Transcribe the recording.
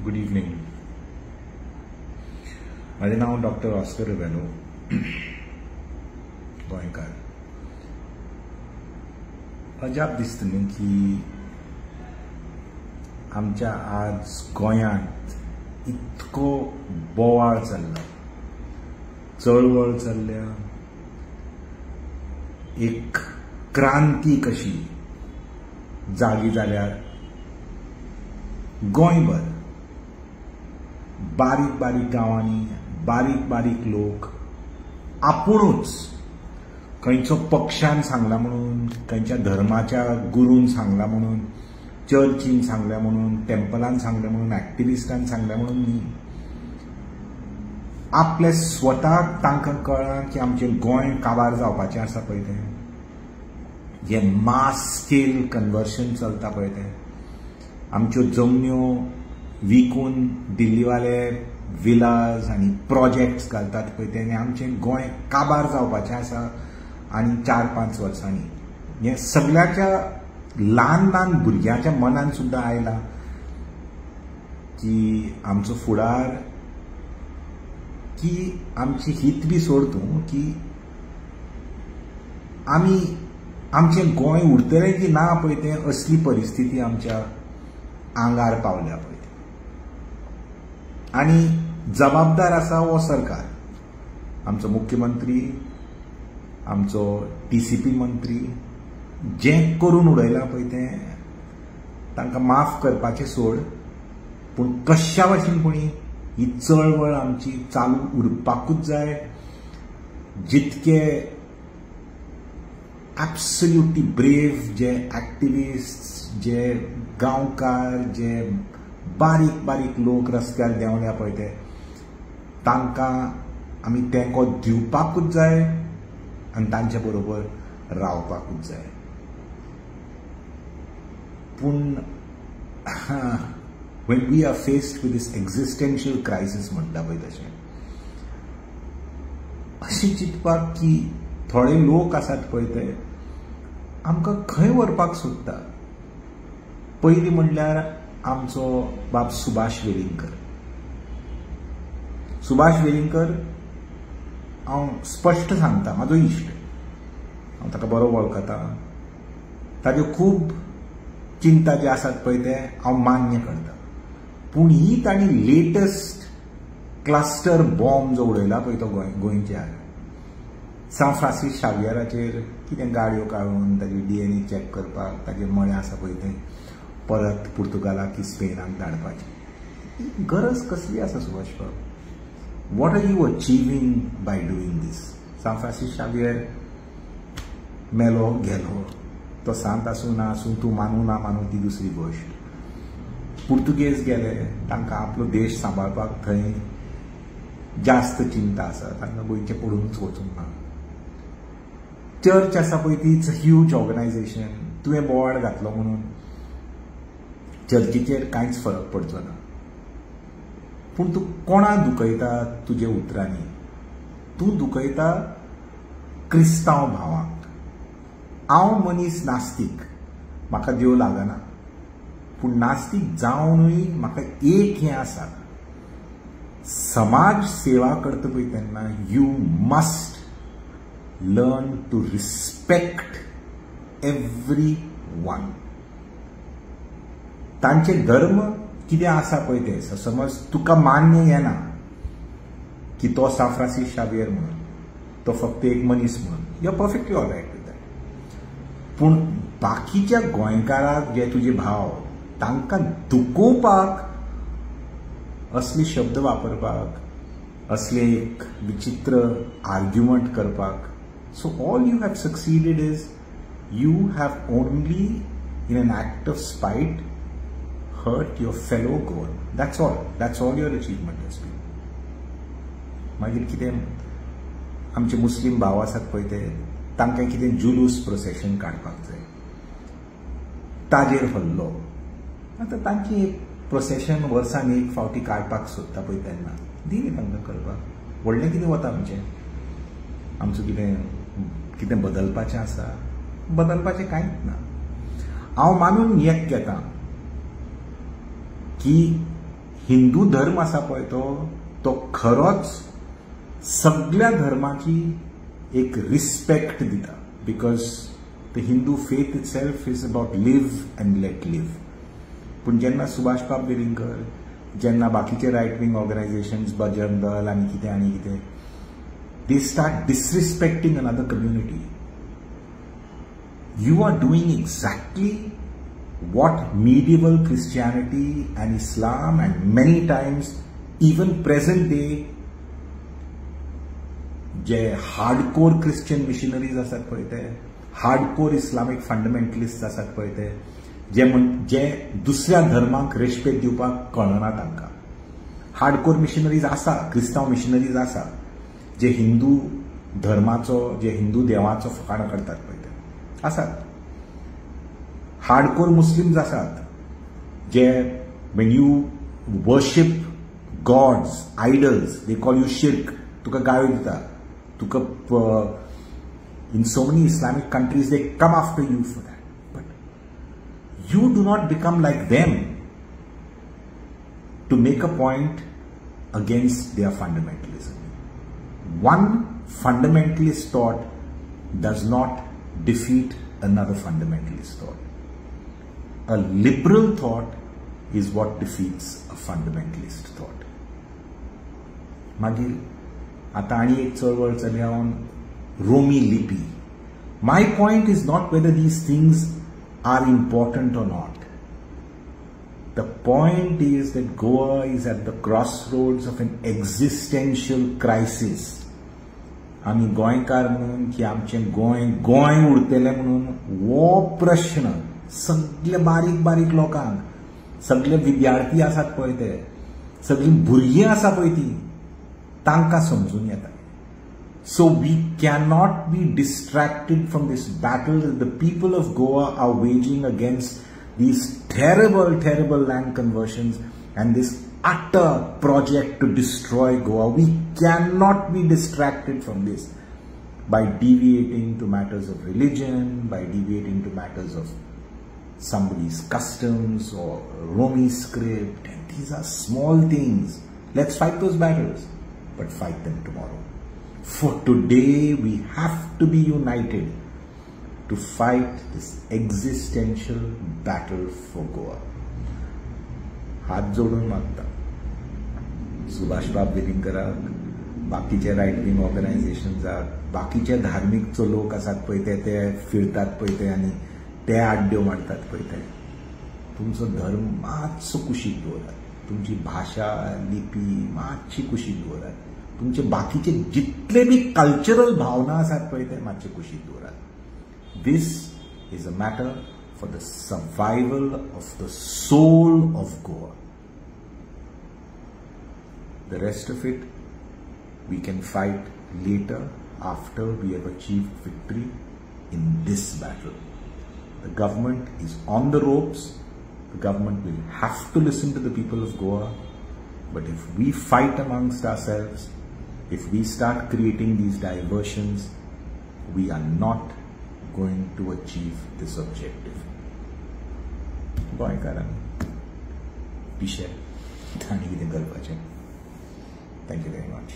Good evening. माझे नाव doctor Oscar रेवेलो, गोंयकार. अजाप दिसता न्ही की आमच्या आज गोंयांत इतको बोवाळ चल्ला, चळवळ चल्ल्या, एक क्रांती कशी जागी जाल्यार गोंयभर बारीक बारीक गांवांनी बारीक बारीक लोक आपुणूच खंयचो पक्षान सांगला म्हणून, खंयच्या धर्माच्या गुरून सांगला म्हणून, चर्चीन सांगल्या म्हणून, टेम्पलान सांगले म्हणून, एक्टिविस्टान सांगले म्हणून न्ही, आपले स्वताक तांकां कळ्ळां की आमचें गोंय काबार जावपाचें आसा पळय तें, जे मास स्केल कन्वर्शन चलता पळय तें, आमच्यो जमन्यो विकून दिल्लीवाले विलाज आनी प्रोजेक्ट्स घालतात पळय ते, आनी आमचें गोंय काबार जावपाचें आसा आनी 4-5 वर्सांनी. हें सगळ्याच्या ल्हान ल्हान भुरग्याच्या मनान सुद्दां आयलां की आमचो फुडार, की आमची हीत बी सोड तूं, की आमी आमचें गोंय उरतलें की ना पळय तें, असली परिस्थिती आमच्या आंगार पावल्या पळय. आनी जबाबदार आसा हो सरकार, आमचो मुख्यमंत्री, आमचो DCP मंत्री, जें करून उडयलां पळय तें तांकां माफ करपाचें सोड, पूण कश्या भाशेनपणी ही चळवळ आमची चालू उरपाकूच जाय. जितके एब्सोल्युटली ब्रेव जे एक्टिविस्ट, जे गांवकार, जे बारीक बारीक लोक रस्त्यार देंवल्या पळय ते, तांकां आमी तेंको दिवपाकूच जाय आनी तांचे बरोबर रावपाकूच जाय. पूण when we are faced with this existential crisis म्हणटा पळय तशें, अशें चिंतपाक की थोडे लोक आसात पळय ते आमकां खंय व्हरपाक सोदता. पयलीं म्हणल्यार आमचो बाब सुभाष वेलिंगकर. सुभाष वेलिंगकर हांव स्पश्ट सांगता, म्हाजो इश्ट, हांव ताका बरो वळखता, ताज्यो खूब चिंता जे आसात पळय ते हांव मान्य करता. पूण ही ताणी लेटस्ट क्लस्टर बॉम्ब जो उडयला पळय तो गोंयच्या सान फ्रांसीस शावियराचेर, कितें गाडयो काडून ताजी DNA चॅक करपाक, ताजे मळे आसा पळय ते परत पुर्तुगालाक की स्पेनाक धाडपाची गरज कसली आसा सुभाष बाब? What are you achieving by doing this? San Francis Xavier मेलो गेलो, तो सांत आसूं ना आसूं, तूं मानूं ना मानूं ती दुसरी गोश्ट. पुर्तुगेज गेले, तांकां आपलो देश सांबाळपाक थंय जास्त चिंता आसा, तांकां गोंयचें पडूनच वचूंक ना. चर्च आसा पळय ती इट्स अ ह्यूज ऑर्गनायझेशन, तुवें बोवाळ घातलो म्हणून चर्चीचेर कांयच फरक पडचो ना. पूण तूं कोणा दुखयता तुजे उतरांनी? तूं दुखयता क्रिस्तांव भावांक. हांव मनीस नास्तीक, म्हाका देव लागना, पूण नास्तीक जावनूय म्हाका एक हें आसा, समाज सेवा करता पळय तेन्ना you must learn to respect every. तांचे धर्म कितें आसा पळय ते, समज तुका मान्य येना की तो सान फ्रांसीस शावियर म्हणून, तो फक्त एक मनीस म्हणून, you are perfectly all right with that. पूण बाकीच्या गोंयकाराक जे तुजे भाव, तांकां दुखोवपाक असले शब्द वापरपाक, असले एक विचित्र आर्ग्युमेंट करपाक, so all you have succeeded is you have only in an act of spite hurt your fellow goal. That's all your achievement has been. मागीर कितें आमचे मुस्लीम भाव आसात पळय ते, तांकां कितें जुलूस प्रोसेशन काडपाक जाय, ताजेर हल्लो. आतां तांची एक प्रोसेशन वर्सान एक फावटी काडपाक सोदता पळय तेन्ना दी तांकां करपाक. व्हडलें कितें वता आमचें कितें बदलपाचें आसा? बदलपाचें कांयच ना. हांव मानून एक घेता की हिंदू धर्म आसा पळय तो खरोच सगळ्या धर्माची एक रिस्पेक्ट दिता, because the Hindu faith itself is about live and let live. पूण जेन्ना सुभाष बाब वेलिंगकर, जेन्ना बाकीचे riot wing organisations, Bajrang Dal आनी कितें they start disrespecting another community, you are doing exactly what medieval Christianity and Islam and many times even present day J hardcore Christian missionaries आसात पळय ते, हार्डकोर इस्लामिक फंडामेंटलिस्ट आसात पळय ते, जे दुसऱ्या धर्माक रेस्पेक्ट दिवपाक कळना तांकां. हार्डकोर मिशनरीज आसा, क्रिस्तांव मिशनरीज आसा, जे हिंदू धर्माचो, जे हिंदू देवाचो फकाणो करतात पळय ते आसात. हार्डकोर मुस्लिम्स आसात, जे when you worship gods, idols, they call you shirk, तुका गाळी दिता, तुका in so many Islamic countries they come after you for that. But you do not become like them to make a point against their fundamentalism. One fundamentalist thought does not defeat another fundamentalist thought. A liberal thought is what defeats a fundamentalist thought. मागीर आता आनी एक चळवळ चल्ल्यान रोमी लिपी. My point is not whether these things are important or not. The point is that Goa is at the crossroads of an existential crisis. आमी गोंयकार म्हणून की आमचें गोंय उरतलें म्हणून हो प्रश्न सगळे बारीक बारीक लोकांक, सगळे विद्यार्थी आसात पळय ते, सगळी भुरगीं आसा पळय ती, तांकां समजून येता. So we cannot be distracted from this battle that the people of Goa are waging against these terrible, terrible land conversions and this utter project to destroy Goa. We cannot be distracted from this by deviating to matters of religion, by deviating to matters of somebody's customs or Romi script. And these are small things. Let's fight those battles, but fight them tomorrow. For today, we have to be united to fight this existential battle for Goa. हात जोडून मागता सुभाष बाब वेलिंगकराक, बाकीचे riot wing ऑर्गनायझेशन्साक, बाकीचे धार्मीक लोक आसात पळय ते फिरतात पळय ते आनी ते आड्ड्यो मारतात पळय ते. तुमचो धर्म मातसो कुशीक दवरात, तुमची भाशा लिपी मातशी कुशीक दवरात, तुमचे बाकीचे जितले बी कल्चरल भावना आसात पळय ते मातशे कुशीक दवरात. This is a matter for the survival of the soul of Goa. The rest of it we can fight later after we have achieved victory in this battle. The government is on the ropes. The government will have to listen to the people of Goa. But if we fight amongst ourselves, if we start creating these diversions, we are not going to achieve this objective. गोंयकारांनी पिशे आनी कितें करपाचें. Thank you very much.